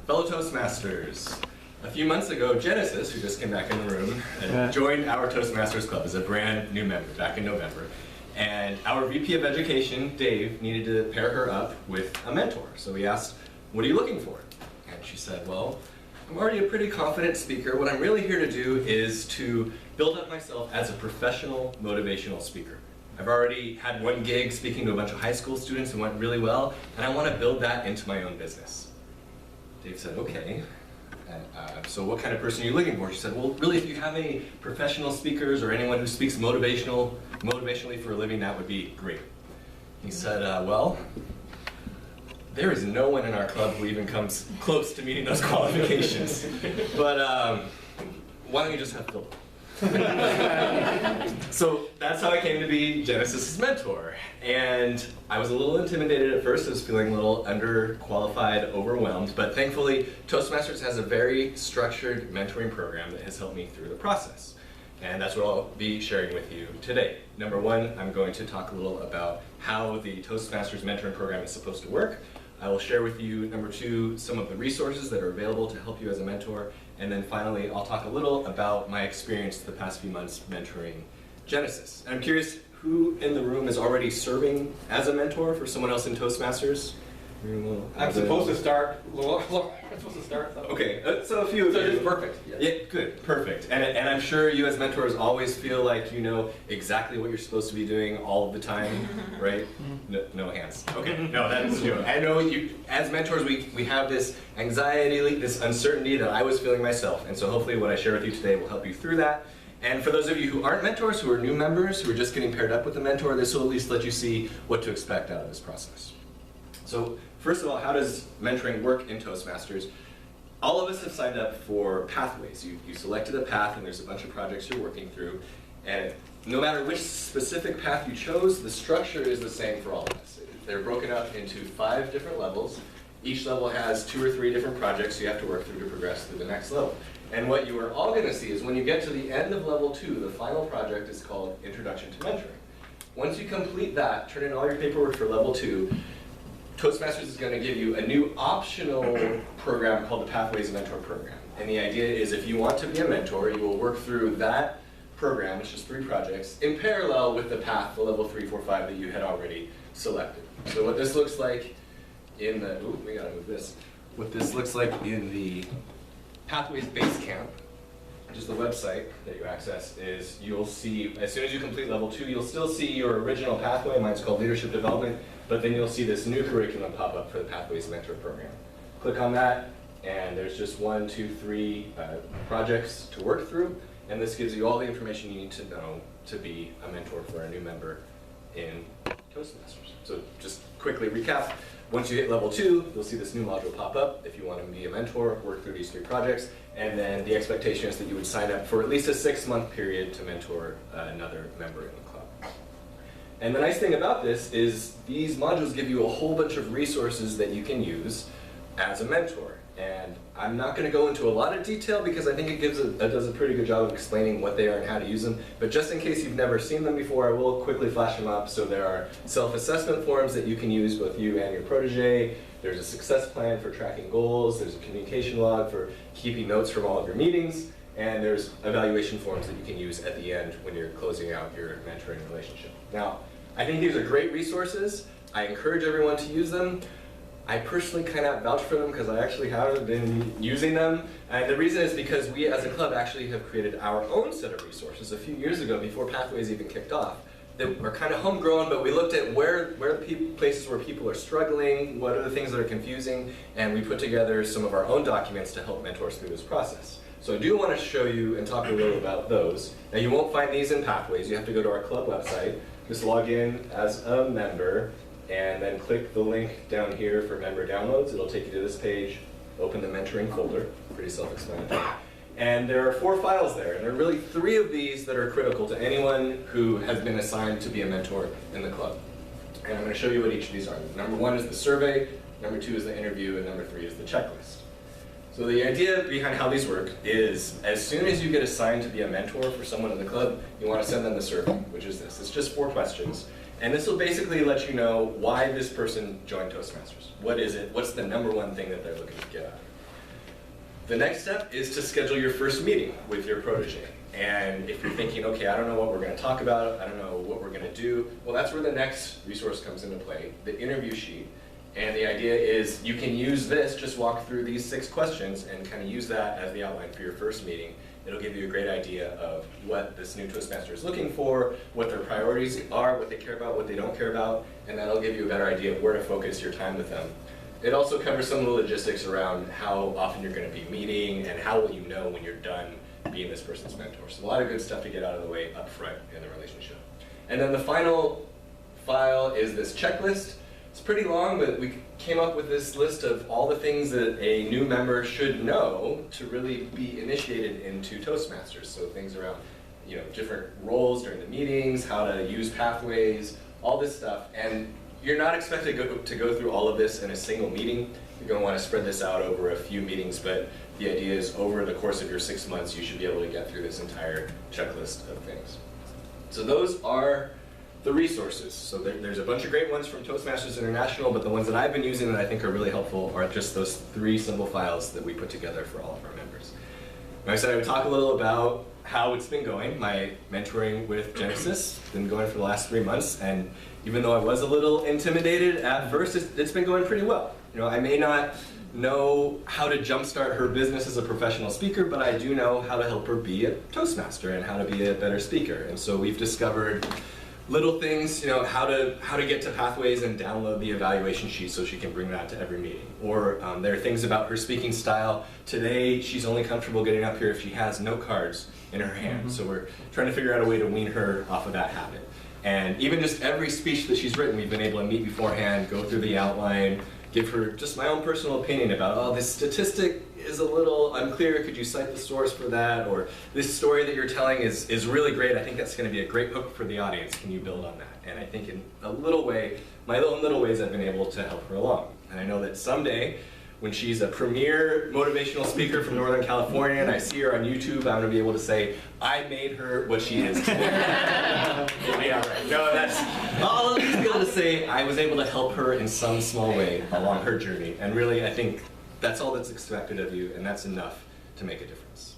Fellow Toastmasters, a few months ago, Genesis, who just came back in the room, joined our Toastmasters Club as a brand new member back in November. And our VP of Education, Dave, needed to pair her up with a mentor. So we asked, what are you looking for? And she said, well, I'm already a pretty confident speaker. What I'm really here to do is to build up myself as a professional motivational speaker. I've already had one gig speaking to a bunch of high school students and went really well, and I want to build that into my own business. Dave said, okay. And, so what kind of person are you looking for? She said, well, really, if you have any professional speakers or anyone who speaks motivationally for a living, that would be great. He said, well, there is no one in our club who even comes close to meeting those qualifications. But why don't you just have Phil? So that's how I came to be Genesis's mentor. And I was a little intimidated at first. I was feeling a little underqualified, overwhelmed. But thankfully, Toastmasters has a very structured mentoring program that has helped me through the process. And that's what I'll be sharing with you today. Number one, I'm going to talk a little about how the Toastmasters mentoring program is supposed to work. I will share with you, number two, some of the resources that are available to help you as a mentor. And then finally, I'll talk a little about my experience the past few months mentoring Genesis. And I'm curious, who in the room is already serving as a mentor for someone else in Toastmasters? I'm supposed to start. I'm supposed to start. Okay, so a few of you. So it's perfect. Yes. Yeah, good, perfect. And I'm sure you as mentors always feel like you know exactly what you're supposed to be doing all of the time, right? No hands. Okay, no, that's true. I know you, as mentors, we have this anxiety, this uncertainty that I was feeling myself. And so hopefully what I share with you today will help you through that. And for those of you who aren't mentors, who are new members, who are just getting paired up with a mentor, this will at least let you see what to expect out of this process. So first of all, how does mentoring work in Toastmasters? All of us have signed up for Pathways. You selected a path and there's a bunch of projects you're working through. And no matter which specific path you chose, the structure is the same for all of us. They're broken up into 5 different levels. Each level has 2 or 3 different projects you have to work through to progress through the next level. And what you are all going to see is when you get to the end of level 2, the final project is called Introduction to Mentoring. Once you complete that, turn in all your paperwork for level 2, Toastmasters is going to give you a new optional program called the Pathways Mentor Program. And the idea is if you want to be a mentor, you will work through that program, which is 3 projects, in parallel with the path, the level 3, 4, 5 that you had already selected. So what this looks like in the, we gotta move this. What this looks like in the Pathways Basecamp, which is the website that you access, is you'll see, as soon as you complete level 2, you'll still see your original pathway. Mine's called Leadership Development, but then you'll see this new curriculum pop up for the Pathways Mentor Program. Click on that, and there's just 1, 2, 3 projects to work through, and this gives you all the information you need to know to be a mentor for a new member in Toastmasters. So just quickly recap. Once you hit level 2, you'll see this new module pop up. If you want to be a mentor, work through these 3 projects, and then the expectation is that you would sign up for at least a 6-month period to mentor another member in the club. And the nice thing about this is these modules give you a whole bunch of resources that you can use as a mentor. And I'm not going to go into a lot of detail because I think it does a pretty good job of explaining what they are and how to use them. But just in case you've never seen them before, I will quickly flash them up. So there are self-assessment forms that you can use, both you and your protege. There's a success plan for tracking goals. There's a communication log for keeping notes from all of your meetings. And there's evaluation forms that you can use at the end when you're closing out your mentoring relationship. Now, I think these are great resources. I encourage everyone to use them. I personally cannot vouch for them because I actually haven't been using them. And the reason is because we as a club actually have created our own set of resources a few years ago before Pathways even kicked off that were kind of homegrown, but we looked at where the places where people are struggling, what are the things that are confusing, and we put together some of our own documents to help mentors through this process. So I do want to show you and talk a little about those. Now you won't find these in Pathways. You have to go to our club website, just log in as a member, and then click the link down here for member downloads. It'll take you to this page, open the mentoring folder, pretty self-explanatory. And there are 4 files there, and there are really 3 of these that are critical to anyone who has been assigned to be a mentor in the club. And I'm going to show you what each of these are. Number 1 is the survey, number 2 is the interview, and number 3 is the checklist. So the idea behind how these work is as soon as you get assigned to be a mentor for someone in the club, you want to send them the survey, which is this. It's just 4 questions. And this will basically let you know why this person joined Toastmasters. What is it? What's the number 1 thing that they're looking to get out of it? The next step is to schedule your first meeting with your protege. And if you're thinking, okay, I don't know what we're going to talk about, I don't know what we're going to do, well, that's where the next resource comes into play, the interview sheet. And the idea is you can use this, just walk through these 6 questions and kind of use that as the outline for your first meeting. It'll give you a great idea of what this new Toastmaster is looking for, what their priorities are, what they care about, what they don't care about, and that'll give you a better idea of where to focus your time with them. It also covers some of the logistics around how often you're going to be meeting and how will you know when you're done being this person's mentor. So a lot of good stuff to get out of the way up front in the relationship. And then the final file is this checklist. It's pretty long, but we came up with this list of all the things that a new member should know to really be initiated into Toastmasters. So things around, different roles during the meetings, how to use pathways, all this stuff. And you're not expected to go through all of this in a single meeting. You're going to want to spread this out over a few meetings, but the idea is over the course of your 6 months, you should be able to get through this entire checklist of things. So those are the resources. So there's a bunch of great ones from Toastmasters International, but the ones that I've been using that I think are really helpful are just those 3 simple files that we put together for all of our members. Like I said, I would talk a little about how it's been going. My mentoring with Genesis has been going for the last 3 months, and even though I was a little intimidated at first, it's been going pretty well. I may not know how to jumpstart her business as a professional speaker, but I do know how to help her be a Toastmaster and how to be a better speaker. And so we've discovered little things, how to get to Pathways and download the evaluation sheet so she can bring that to every meeting. Or there are things about her speaking style. Today, she's only comfortable getting up here if she has note cards in her hand. So we're trying to figure out a way to wean her off of that habit. And even just every speech that she's written, we've been able to meet beforehand, go through the outline, give her just my own personal opinion about, oh, this statistic is a little unclear, could you cite the source for that? Or this story that you're telling is really great, I think that's going to be a great hook for the audience, can you build on that? And I think in a little way, my own little ways, I've been able to help her along. And I know that someday, when she's a premier motivational speaker from Northern California and I see her on YouTube, I'm going to be able to say, I made her what she is today. It'll be all right. No, I'll at least be able to say I was able to help her in some small way along her journey. And really, I think that's all that's expected of you, and that's enough to make a difference.